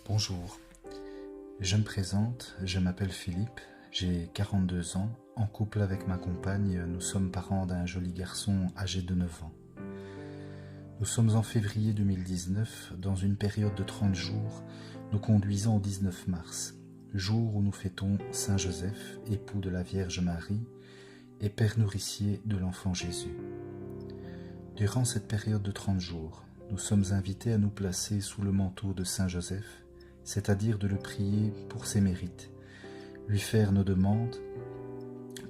Bonjour, je me présente, je m'appelle Philippe, j'ai 42 ans, en couple avec ma compagne, nous sommes parents d'un joli garçon âgé de 9 ans. Nous sommes en février 2019, dans une période de 30 jours, nous conduisons au 19 mars, jour où nous fêtons Saint Joseph, époux de la Vierge Marie et père nourricier de l'enfant Jésus. Durant cette période de 30 jours, nous sommes invités à nous placer sous le manteau de Saint Joseph, c'est-à-dire de le prier pour ses mérites, lui faire nos demandes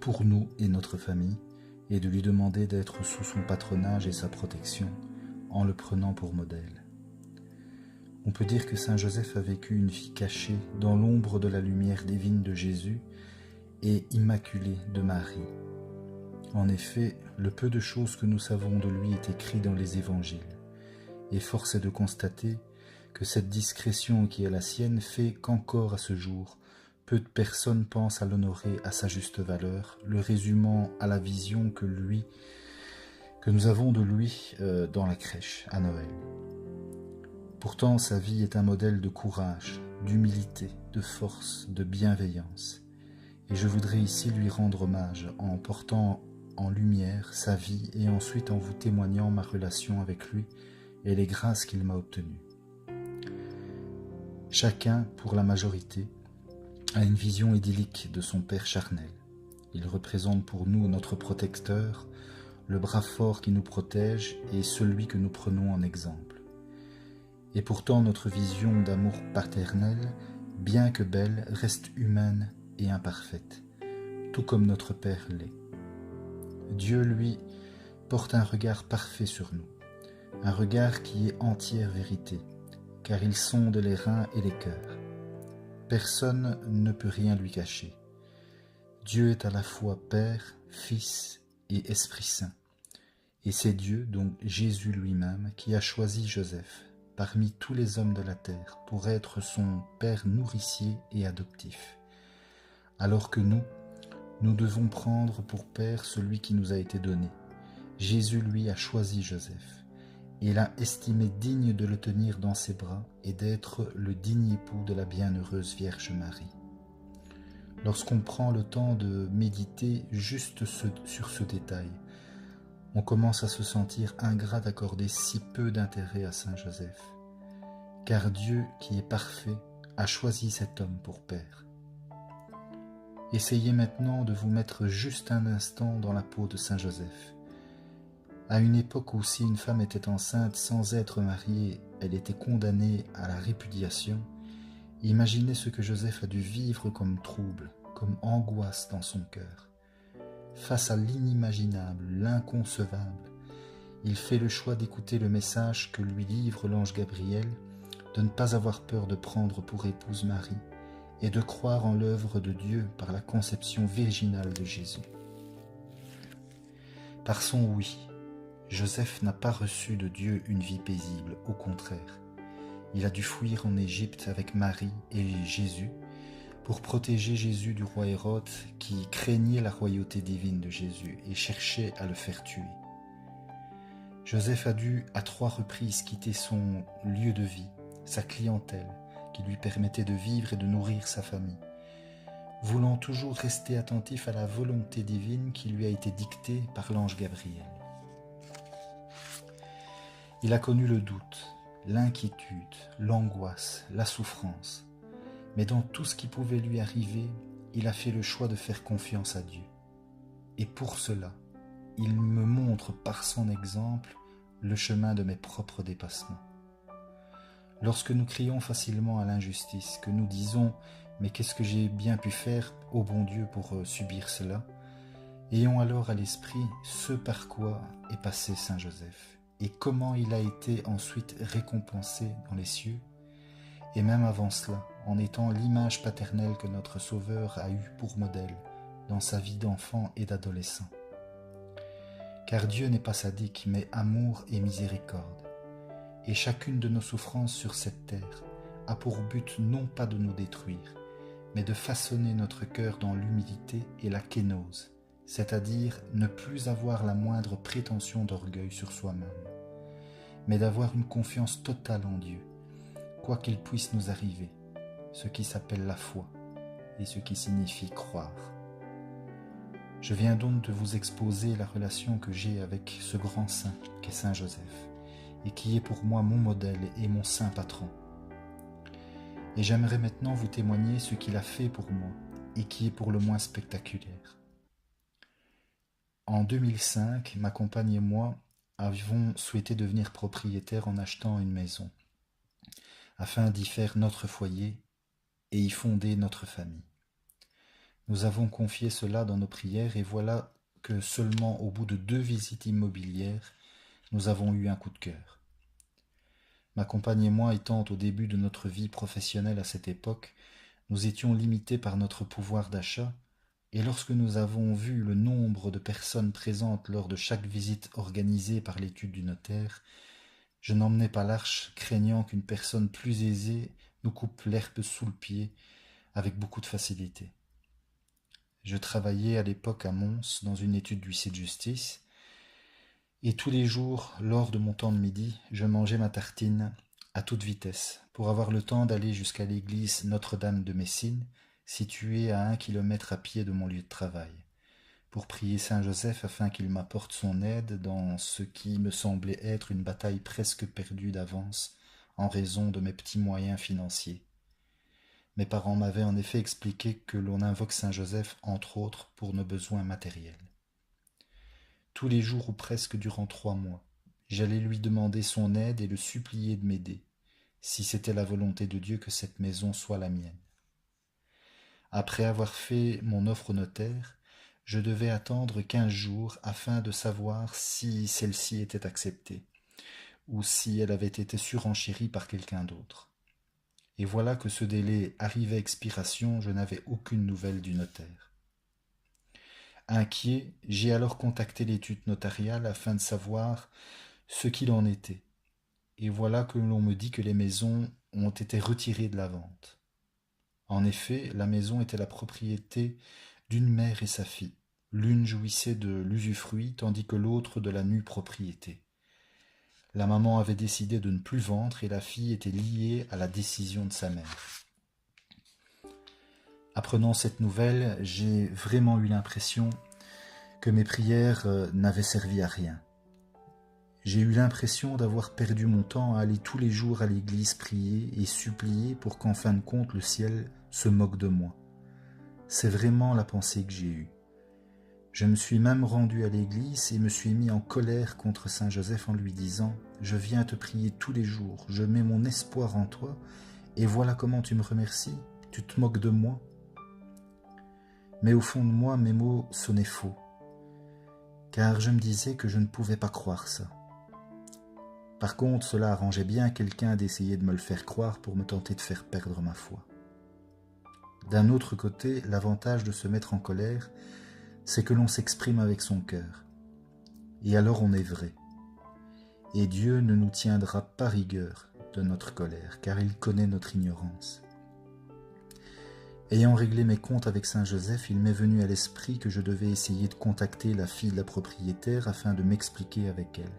pour nous et notre famille, et de lui demander d'être sous son patronage et sa protection, en le prenant pour modèle. On peut dire que Saint Joseph a vécu une vie cachée dans l'ombre de la lumière divine de Jésus et immaculée de Marie. En effet, le peu de choses que nous savons de lui est écrit dans les évangiles, et force est de constater que cette discrétion qui est la sienne fait qu'encore à ce jour, peu de personnes pensent à l'honorer à sa juste valeur, le résumant à la vision que nous avons de lui dans la crèche à Noël. Pourtant, sa vie est un modèle de courage, d'humilité, de force, de bienveillance. Et je voudrais ici lui rendre hommage en portant en lumière sa vie et ensuite en vous témoignant ma relation avec lui et les grâces qu'il m'a obtenues. Chacun, pour la majorité, a une vision idyllique de son père charnel. Il représente pour nous notre protecteur, le bras fort qui nous protège et celui que nous prenons en exemple. Et pourtant notre vision d'amour paternel, bien que belle, reste humaine et imparfaite, tout comme notre Père l'est. Dieu, lui, porte un regard parfait sur nous, un regard qui est entière vérité, car il sonde les reins et les cœurs. Personne ne peut rien lui cacher. Dieu est à la fois Père, Fils et Esprit Saint. Et c'est Dieu, donc Jésus lui-même, qui a choisi Joseph parmi tous les hommes de la terre pour être son Père nourricier et adoptif. Alors que nous devons prendre pour Père celui qui nous a été donné. Jésus, lui, a choisi Joseph. Et l'a estimé digne de le tenir dans ses bras et d'être le digne époux de la bienheureuse Vierge Marie. Lorsqu'on prend le temps de méditer juste sur ce détail, on commence à se sentir ingrat d'accorder si peu d'intérêt à Saint Joseph, car Dieu, qui est parfait, a choisi cet homme pour père. Essayez maintenant de vous mettre juste un instant dans la peau de Saint Joseph. À une époque où si une femme était enceinte sans être mariée, elle était condamnée à la répudiation, imaginez ce que Joseph a dû vivre comme trouble, comme angoisse dans son cœur. Face à l'inimaginable, l'inconcevable, il fait le choix d'écouter le message que lui livre l'ange Gabriel, de ne pas avoir peur de prendre pour épouse Marie et de croire en l'œuvre de Dieu par la conception virginale de Jésus. Par son oui, Joseph n'a pas reçu de Dieu une vie paisible, au contraire. Il a dû fuir en Égypte avec Marie et Jésus pour protéger Jésus du roi Hérode qui craignait la royauté divine de Jésus et cherchait à le faire tuer. Joseph a dû à 3 reprises quitter son lieu de vie, sa clientèle qui lui permettait de vivre et de nourrir sa famille, voulant toujours rester attentif à la volonté divine qui lui a été dictée par l'ange Gabriel. Il a connu le doute, l'inquiétude, l'angoisse, la souffrance. Mais dans tout ce qui pouvait lui arriver, il a fait le choix de faire confiance à Dieu. Et pour cela, il me montre par son exemple le chemin de mes propres dépassements. Lorsque nous crions facilement à l'injustice, que nous disons « mais qu'est-ce que j'ai bien pu faire, ô bon Dieu, pour subir cela ?» ayons alors à l'esprit ce par quoi est passé Saint Joseph et comment il a été ensuite récompensé dans les cieux, et même avant cela, en étant l'image paternelle que notre Sauveur a eue pour modèle dans sa vie d'enfant et d'adolescent. Car Dieu n'est pas sadique, mais amour et miséricorde, et chacune de nos souffrances sur cette terre a pour but non pas de nous détruire, mais de façonner notre cœur dans l'humilité et la kénose, c'est-à-dire ne plus avoir la moindre prétention d'orgueil sur soi-même, mais d'avoir une confiance totale en Dieu, quoi qu'il puisse nous arriver, ce qui s'appelle la foi et ce qui signifie croire. Je viens donc de vous exposer la relation que j'ai avec ce grand saint qu'est Saint Joseph, et qui est pour moi mon modèle et mon saint patron. Et j'aimerais maintenant vous témoigner ce qu'il a fait pour moi, et qui est pour le moins spectaculaire. En 2005, ma compagne et moi avons souhaité devenir propriétaires en achetant une maison, afin d'y faire notre foyer et y fonder notre famille. Nous avons confié cela dans nos prières et voilà que seulement au bout de 2 visites immobilières, nous avons eu un coup de cœur. Ma compagne et moi étant au début de notre vie professionnelle à cette époque, nous étions limités par notre pouvoir d'achat et lorsque nous avons vu le nombre de personnes présentes lors de chaque visite organisée par l'étude du notaire, je n'emmenais pas l'arche, craignant qu'une personne plus aisée nous coupe l'herbe sous le pied avec beaucoup de facilité. Je travaillais à l'époque à Mons dans une étude d'huissier de justice et tous les jours, lors de mon temps de midi, je mangeais ma tartine à toute vitesse pour avoir le temps d'aller jusqu'à l'église Notre-Dame de Messine, située à 1 kilomètre à pied de mon lieu de travail, pour prier Saint Joseph afin qu'il m'apporte son aide dans ce qui me semblait être une bataille presque perdue d'avance en raison de mes petits moyens financiers. Mes parents m'avaient en effet expliqué que l'on invoque Saint Joseph entre autres pour nos besoins matériels. Tous les jours ou presque durant 3 mois, j'allais lui demander son aide et le supplier de m'aider, si c'était la volonté de Dieu que cette maison soit la mienne. Après avoir fait mon offre au notaire, je devais attendre 15 jours afin de savoir si celle-ci était acceptée, ou si elle avait été surenchérie par quelqu'un d'autre. Et voilà que ce délai arrivait à expiration, je n'avais aucune nouvelle du notaire. Inquiet, j'ai alors contacté l'étude notariale afin de savoir ce qu'il en était. Et voilà que l'on me dit que les maisons ont été retirées de la vente. En effet, la maison était la propriété d'une mère et sa fille. L'une jouissait de l'usufruit, tandis que l'autre de la nue propriété. La maman avait décidé de ne plus vendre et la fille était liée à la décision de sa mère. Apprenant cette nouvelle, j'ai vraiment eu l'impression que mes prières n'avaient servi à rien. J'ai eu l'impression d'avoir perdu mon temps à aller tous les jours à l'église prier et supplier pour qu'en fin de compte le ciel se moque de moi. C'est vraiment la pensée que j'ai eue. Je me suis même rendu à l'église et me suis mis en colère contre Saint Joseph en lui disant « Je viens te prier tous les jours, je mets mon espoir en toi, et voilà comment tu me remercies, tu te moques de moi. » Mais au fond de moi, mes mots sonnaient faux, car je me disais que je ne pouvais pas croire ça. Par contre, cela arrangeait bien quelqu'un d'essayer de me le faire croire pour me tenter de faire perdre ma foi. D'un autre côté, l'avantage de se mettre en colère, c'est que l'on s'exprime avec son cœur. Et alors on est vrai. Et Dieu ne nous tiendra pas rigueur de notre colère, car il connaît notre ignorance. Ayant réglé mes comptes avec Saint Joseph, il m'est venu à l'esprit que je devais essayer de contacter la fille de la propriétaire afin de m'expliquer avec elle.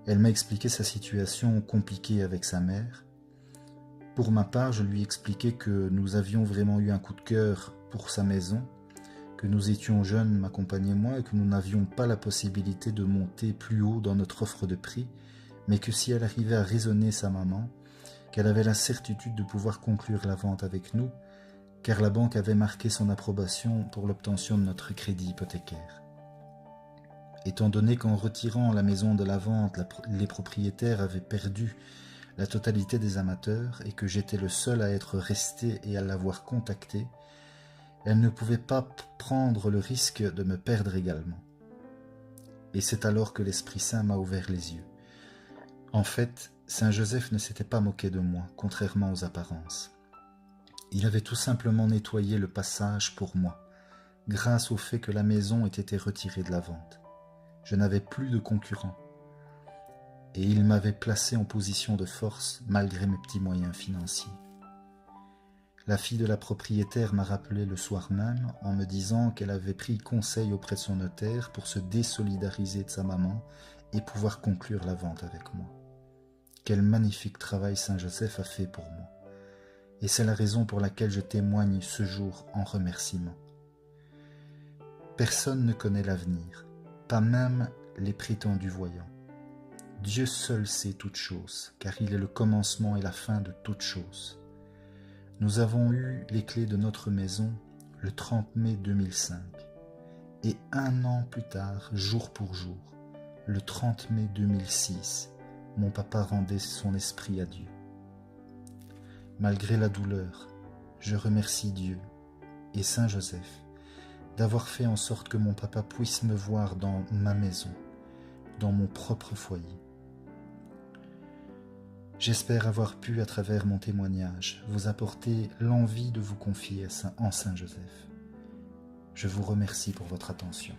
Elle m'a expliqué sa situation compliquée avec sa mère. Pour ma part, je lui ai expliqué que nous avions vraiment eu un coup de cœur pour sa maison, que nous étions jeunes, ma compagne et moi, et que nous n'avions pas la possibilité de monter plus haut dans notre offre de prix, mais que si elle arrivait à raisonner sa maman, qu'elle avait la certitude de pouvoir conclure la vente avec nous, car la banque avait marqué son approbation pour l'obtention de notre crédit hypothécaire. Étant donné qu'en retirant la maison de la vente, les propriétaires avaient perdu la totalité des amateurs et que j'étais le seul à être resté et à l'avoir contacté, elle ne pouvait pas prendre le risque de me perdre également. Et c'est alors que l'Esprit Saint m'a ouvert les yeux. En fait, Saint Joseph ne s'était pas moqué de moi, contrairement aux apparences. Il avait tout simplement nettoyé le passage pour moi, grâce au fait que la maison ait été retirée de la vente. Je n'avais plus de concurrents. Et il m'avait placé en position de force malgré mes petits moyens financiers. La fille de la propriétaire m'a rappelé le soir même en me disant qu'elle avait pris conseil auprès de son notaire pour se désolidariser de sa maman et pouvoir conclure la vente avec moi. Quel magnifique travail Saint Joseph a fait pour moi. Et c'est la raison pour laquelle je témoigne ce jour en remerciement. Personne ne connaît l'avenir, pas même les prétendus voyants. Dieu seul sait toutes choses, car il est le commencement et la fin de toutes choses. Nous avons eu les clés de notre maison le 30 mai 2005, et un an plus tard, jour pour jour, le 30 mai 2006, mon papa rendait son esprit à Dieu. Malgré la douleur, je remercie Dieu et Saint Joseph d'avoir fait en sorte que mon papa puisse me voir dans ma maison, dans mon propre foyer. J'espère avoir pu, à travers mon témoignage, vous apporter l'envie de vous confier en Saint Joseph. Je vous remercie pour votre attention.